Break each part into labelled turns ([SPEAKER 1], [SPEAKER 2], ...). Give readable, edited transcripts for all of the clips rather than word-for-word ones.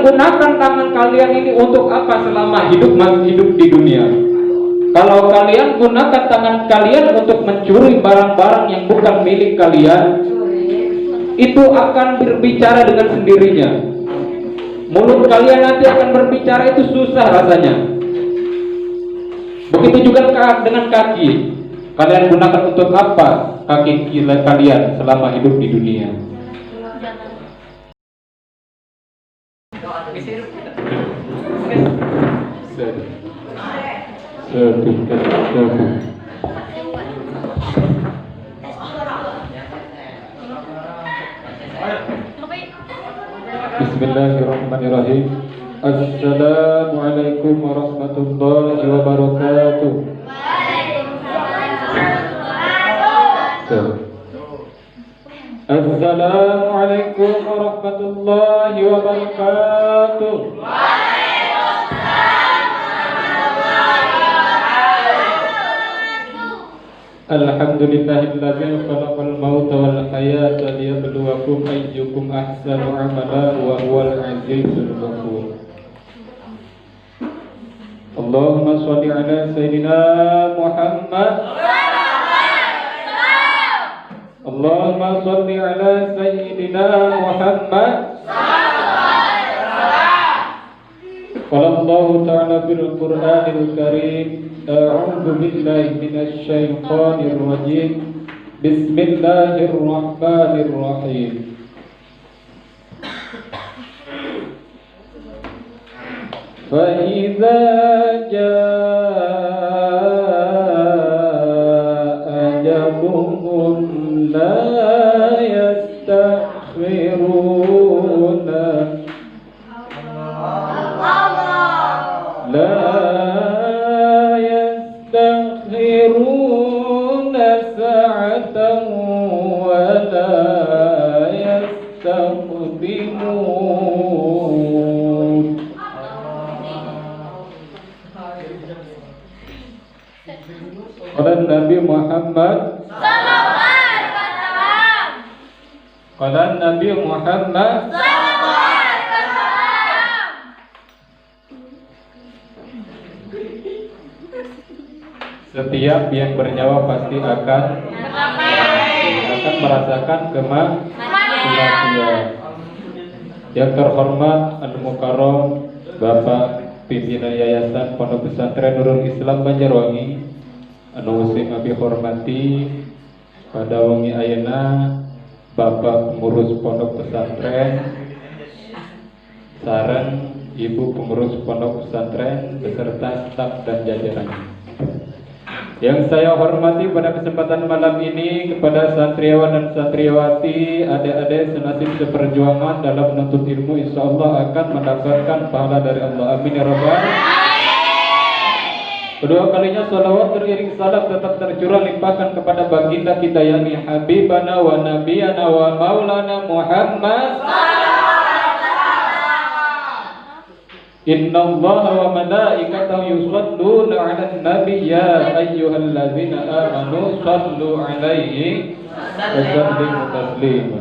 [SPEAKER 1] gunakan tangan kalian ini untuk apa selama masih hidup di dunia? Kalau kalian gunakan tangan kalian untuk mencuri barang-barang yang bukan milik kalian, itu akan berbicara dengan sendirinya. Mulut kalian nanti akan berbicara, itu susah rasanya. Begitu juga dengan kaki. Kalian gunakan untuk apa kaki kalian selama hidup di dunia? Bismillahirrahmanirrahim. Assalamualaikum warahmatullahi wabarakatuh. Assalamualaikum warahmatullahi wabarakatuh. Alhamdulillahilladzi khalaqal mauta wal hayata liyabluwakum ayyukum ahsanu amala wa huwal azizul ghafur. Allahumma shalli ala sayyidina Muhammad. Allahumma shalli ala sayyidina Muhammad. Qala Allah ta'ala bil Qur'anil Karim, a'udzu billahi minasy syaithanir rajim. Bismillahirrahmanirrahim. Fa idza jaa ajaluhum la yastakhiruna sa'atan wa la yastaqdimun. Qala Nabi Muhammad sallallahu alaihi wasallam. Qala Nabi Muhammad sallallahu alaihi wasallam. Setiap yang bernyawa pasti akan merasakan kematian. Yang terhormat Al-Mukarram Bapak Pimpinan Yayasan Pondok Pesantren Nurul Islam Banjarwangi, anu sing abi hormati pada wengi ayeuna Bapak pengurus Pondok Pesantren sareng Ibu pengurus Pondok Pesantren beserta staf dan jajarannya. Yang saya hormati pada kesempatan malam ini kepada santriawan dan santriwati, adik-adik senasib seperjuangan dalam menuntut ilmu, insya Allah akan mendapatkan pahala dari Allah. Amin ya rabbal alamin. Kedua kalinya salawat beriring salam tetap tercurah limpahkan kepada baginda kita yakni Habibana wa Nabiyana wa Maulana Muhammad. Inna Allah wa malaikatahu yusalluna 'alan nabi ya ayyuhalladzina amanu sallu 'alaihi wa sallimu taslima.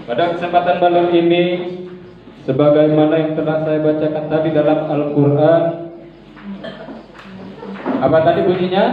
[SPEAKER 1] Pada kesempatan malam ini, sebagaimana yang telah saya bacakan tadi dalam Al-Qur'an, apa tadi bunyinya?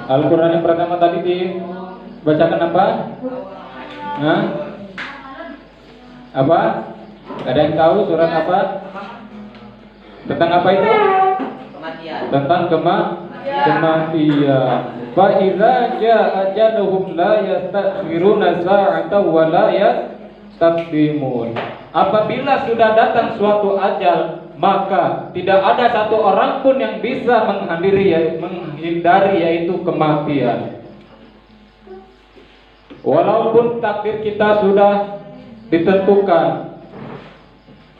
[SPEAKER 1] Al-Qur'an yang pertama tadi dibacakan apa? Hah? Apa? Ada yang tahu surat apa? Tentang apa itu? Kematian. Tentang kematian. Fa idza jaa ajaluhum la yastakhiruna sa'atan wa la yastaqdimun. Apabila sudah datang suatu ajal, maka tidak ada satu orang pun yang bisa menghindari yaitu kematian. Walaupun takdir kita sudah ditentukan,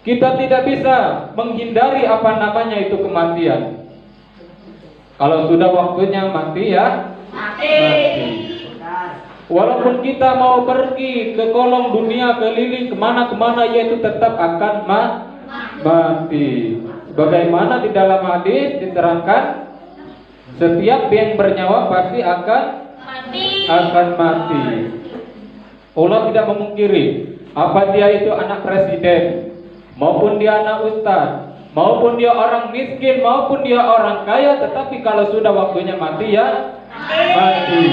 [SPEAKER 1] kita tidak bisa menghindari apa namanya itu kematian. Kalau sudah waktunya mati ya mati. Walaupun kita mau pergi ke kolong dunia, keliling kemana-kemana, yaitu tetap akan mati. Bagaimana di dalam hadis diterangkan, setiap yang bernyawa pasti akan mati. Allah tidak memungkiri Apa dia itu anak presiden, maupun dia anak ustaz, maupun dia orang miskin, maupun dia orang kaya, tetapi kalau sudah waktunya mati ya mati.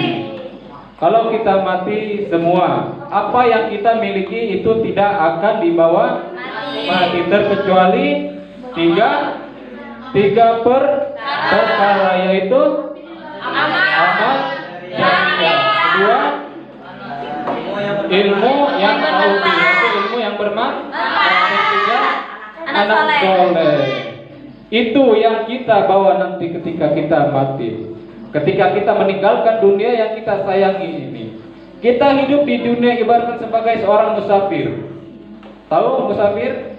[SPEAKER 1] Kalau kita mati semua, apa yang kita miliki itu tidak akan dibawa mati, terkecuali tiga perkara, yaitu amal jariah, kedua ilmu yang mauti, yaitu ilmu yang bermanfaat, ketiga anak soleh. Itu yang kita bawa nanti ketika kita mati. Ketika kita meninggalkan dunia yang kita sayangi ini. Kita hidup di dunia ibaratkan sebagai seorang musafir. Tahu musafir?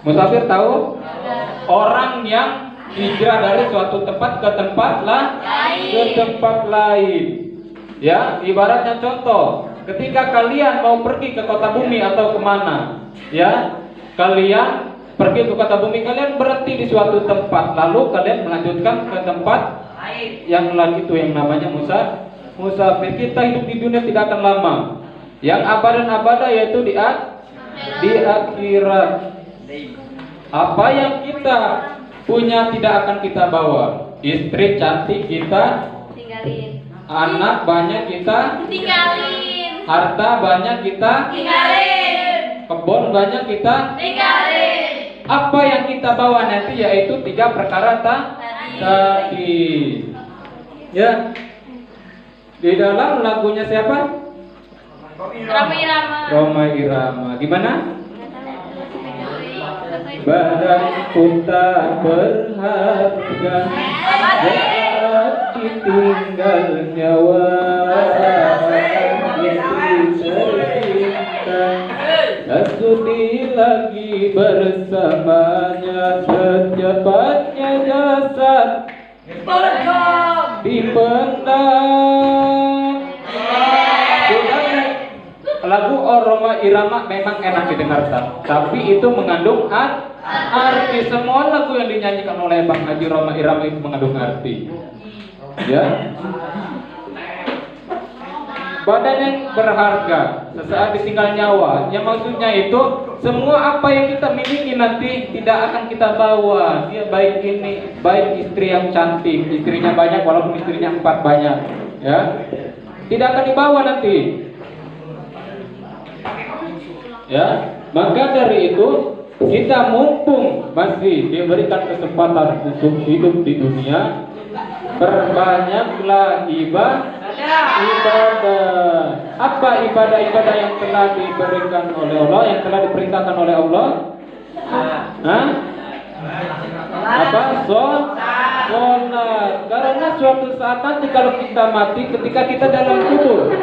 [SPEAKER 1] Musafir tahu? Orang yang hijrah dari suatu tempat ke tempat lain. Ya, ibaratnya contoh, ketika kalian mau pergi ke kota bumi atau kemana, ya, kalian pergi ke kota bumi, kalian berhenti di suatu tempat, lalu kalian melanjutkan ke tempat yang lain, itu yang namanya musafir. Kita hidup di dunia tidak akan lama. Yang abad yaitu di akhirat. Apa yang kita punya tidak akan kita bawa. Istri cantik kita tinggalin. Anak banyak kita tinggalin. Harta banyak kita tinggalin. Kebun banyak kita tinggalin. Apa yang kita bawa nanti yaitu 3 perkara tadi. Ya. Di dalam lagunya siapa? Roma Irama. Gimana? Badanku tak berharga saat ditinggal nyawa itu tercinta. Tak sudi lagi bersamanya, secepatnya jasad dipendam. Lagu Roma Irama memang enak didengarkan, tapi itu mengandung arti. Semua lagu yang dinyanyikan oleh Bang Haji Roma Irama itu mengandung arti. Ya. Badan yang berharga sesaat ditinggal nyawa, yang maksudnya itu semua apa yang kita miliki nanti tidak akan kita bawa. Dia baik istri yang cantik, istrinya banyak walaupun istrinya 4 banyak, ya, tidak akan dibawa nanti. Ya, maka dari itu kita mumpung masih diberikan kesempatan untuk hidup di dunia, perbanyaklah ibadah. Apa ibadah-ibadah yang telah diberikan oleh Allah, yang telah diperintahkan oleh Allah? Apa? Sholat. Karena suatu saat nanti kalau kita mati, ketika kita dalam kubur,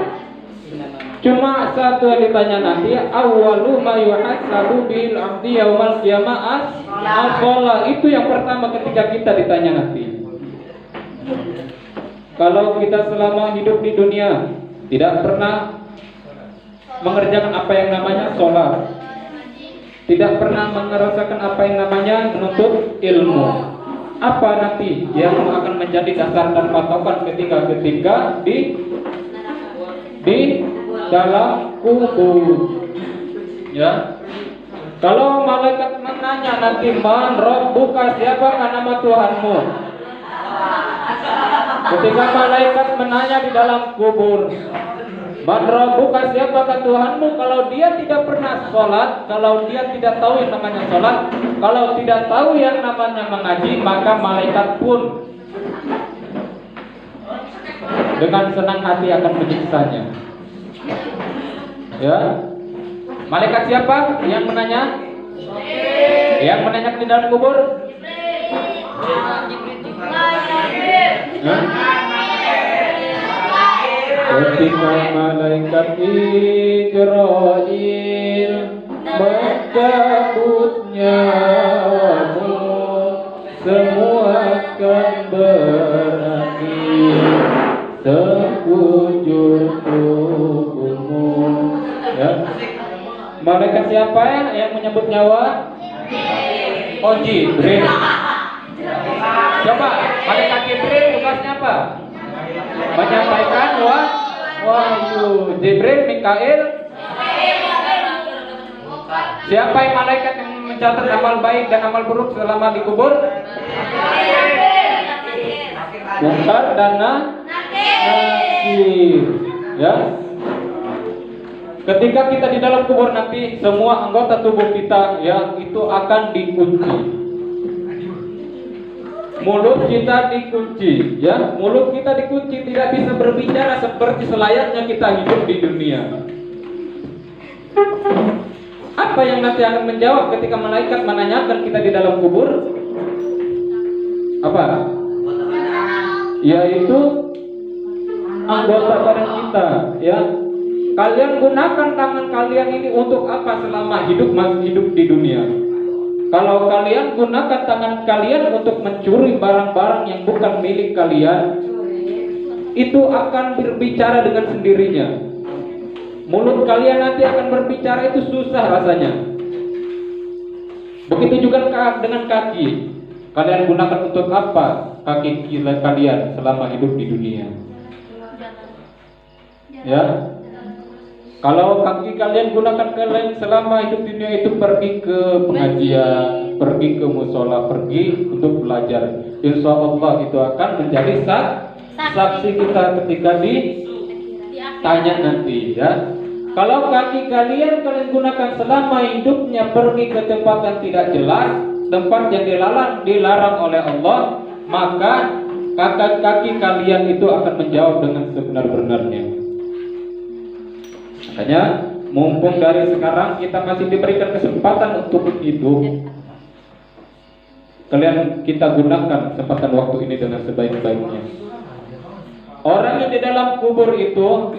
[SPEAKER 1] cuma satu yang ditanya nanti, awwalu ma yuhasabu bil abdi yaumal qiyamah as-shalah. Itu yang pertama ketika kita ditanya nanti. Kalau kita selama hidup di dunia tidak pernah mengerjakan apa yang namanya sholat, tidak pernah merasakan apa yang namanya menuntut ilmu, apa nanti yang akan menjadi dasar dan patokan ketika di dalam kubur? Ya, kalau malaikat menanya nanti, man rabbuka, siapa nama Tuhanmu? Ketika malaikat menanya di dalam kubur, man rabbuka, siapakah Tuhanmu? Kalau dia tidak pernah sholat, kalau dia tidak tahu yang namanya sholat, kalau tidak tahu yang namanya mengaji, maka malaikat pun dengan senang hati akan menyiksanya. Ya, malaikat siapa yang menanya? Yang menanyakan di dalam kubur? Ketika malaikat Jibril mencabut nyawamu, semua akan berakhir sekujur tubuhmu. Ya. Malaikat siapa yang menyebut nyawa? Oh, Jibril. Coba, malaikat Jibril tugasnya apa? Menyampaikan wahyu. Jibril, Mikail, Siapa yang malaikat yang mencatat amal baik dan amal buruk selama dikubur? Munkar dan nakir. Ya. Ketika kita di dalam kubur nanti, semua anggota tubuh kita ya itu akan dikunci. Mulut kita dikunci, ya. Mulut kita dikunci, tidak bisa berbicara seperti selayaknya kita hidup di dunia. Apa yang nanti akan menjawab ketika malaikat menanyakan kita di dalam kubur? Apa? Yaitu anggota badan kita, ya. Kalian gunakan tangan kalian ini untuk apa selama masih hidup di dunia? Kalau kalian gunakan tangan kalian untuk mencuri barang-barang yang bukan milik kalian, itu akan berbicara dengan sendirinya. Mulut kalian nanti akan berbicara, itu susah rasanya. Begitu juga dengan kaki. Kalian gunakan untuk apa kaki kalian selama hidup di dunia? Ya. Kalau kaki kalian gunakan kalian selama hidup di dunia itu pergi ke pengajian, pergi ke musola, pergi untuk belajar. Insya Allah itu akan menjadi saksi kita ketika ditanya nanti, ya. Kalau kaki kalian gunakan selama hidupnya pergi ke tempat yang tidak jelas, tempat yang dilarang oleh Allah, maka kaki kalian itu akan menjawab dengan sebenar-benarnya. Makanya mumpung dari sekarang kita masih diberikan kesempatan untuk hidup, kita gunakan kesempatan waktu ini dengan sebaik-baiknya. Orang yang di dalam kubur itu,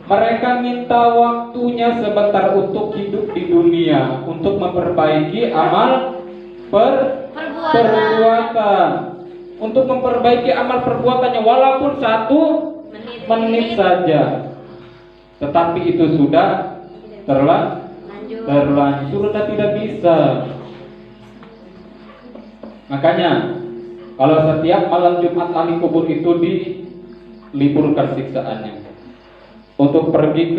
[SPEAKER 1] mereka minta waktunya sebentar untuk hidup di dunia, untuk memperbaiki amal perbuatan, untuk memperbaiki amal perbuatannya walaupun 1 menit saja. Tetapi itu sudah terlanjur, sudah tidak bisa. Makanya kalau setiap malam Jumat ahli kubur itu diliburkan siksaannya untuk pergi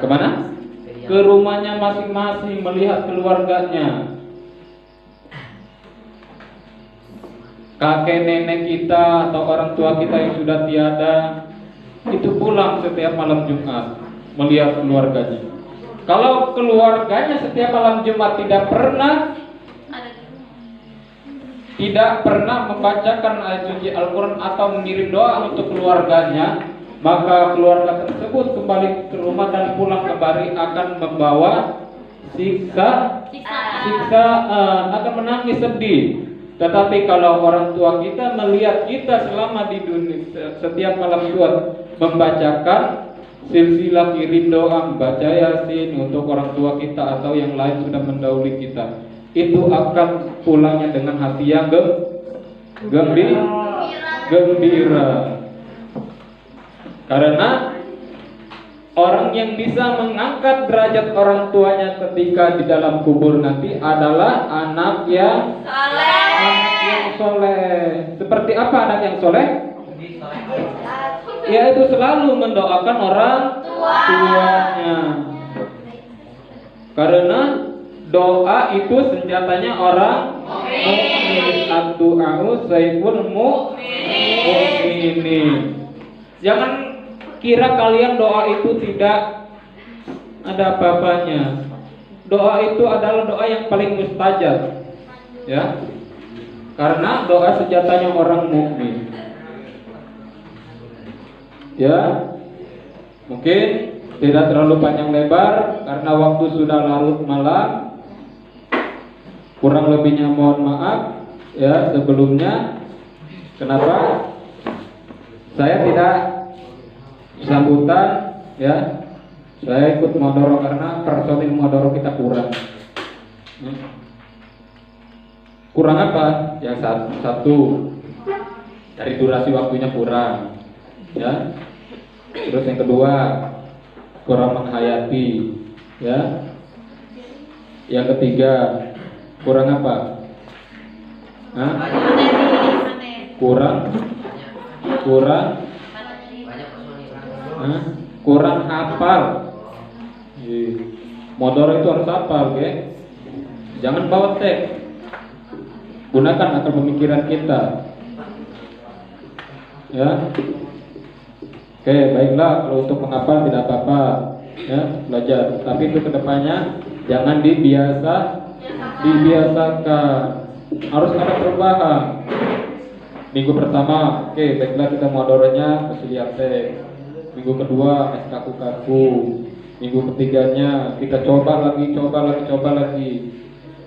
[SPEAKER 1] kemana? Ke rumahnya masing-masing, melihat keluarganya. Kakek nenek kita atau orang tua kita yang sudah tiada itu pulang setiap malam Jumat melihat keluarganya. Kalau keluarganya setiap malam Jumat tidak pernah membacakan ayat suci Al-Quran atau mengirim doa untuk keluarganya, maka keluarga tersebut kembali ke rumah dan pulang kembali akan membawa siksa, akan menangis sedih. Tetapi kalau orang tua kita melihat kita selama di dunia setiap malam Jumat membacakan silsilah kirim doa, membaca Yasin untuk orang tua kita atau yang lain sudah mendahului kita, itu akan pulangnya dengan hati yang gembira. Karena orang yang bisa mengangkat derajat orang tuanya ketika di dalam kubur nanti adalah anak yang soleh. Seperti apa anak yang soleh? Yaitu selalu mendoakan orang tuanya. Karena doa itu senjatanya orang mukmin. Ad-du'a'u saiful mu'minin. Jangan kira kalian doa itu tidak ada apa-apanya. Doa itu adalah doa yang paling mustajab, ya. Karena doa senjatanya orang mukmin. Ya, mungkin tidak terlalu panjang lebar karena waktu sudah larut malam. Kurang lebihnya mohon maaf ya sebelumnya. Kenapa saya tidak sambutan, ya? Saya ikut modoro karena personil modoro kita kurang. Kurang apa? Yang satu dari durasi waktunya kurang, ya. Terus yang kedua kurang menghayati, ya. Yang ketiga kurang apa? Hah? Kurang hafal. Modal itu harus apa, oke? Jangan bawa teks. Gunakan akal pemikiran kita. Ya. Oke, baiklah. Kalau untuk menghafal tidak apa-apa, ya, belajar. Tapi itu kedepannya jangan dibiasakan. Harus ada perubahan. Minggu pertama, oke, baiklah kita modalnya masih lihat teks. Minggu kedua kaku-kaku. Minggu ketiganya kita coba lagi.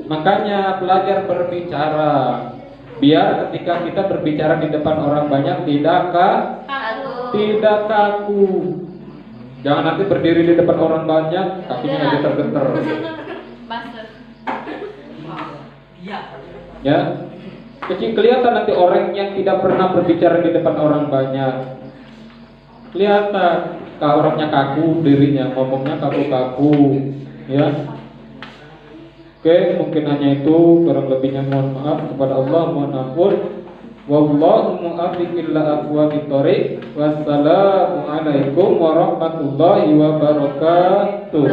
[SPEAKER 1] Makanya belajar berbicara, biar ketika kita berbicara di depan orang banyak tidak kaku. Jangan nanti berdiri di depan orang banyak kakinya getar-getar. Ya, kelihatan nanti orang yang tidak pernah berbicara di depan orang banyak. Kelihatan kalau orangnya kaku, dirinya ngomongnya kaku-kaku, ya. Oke, mungkin hanya itu, kurang lebihnya mohon maaf kepada Allah, mohon ampun. Wallahu muwaffiq ila aqwamit thoriq. Wassalamu alaikum warahmatullahi wabarakatuh.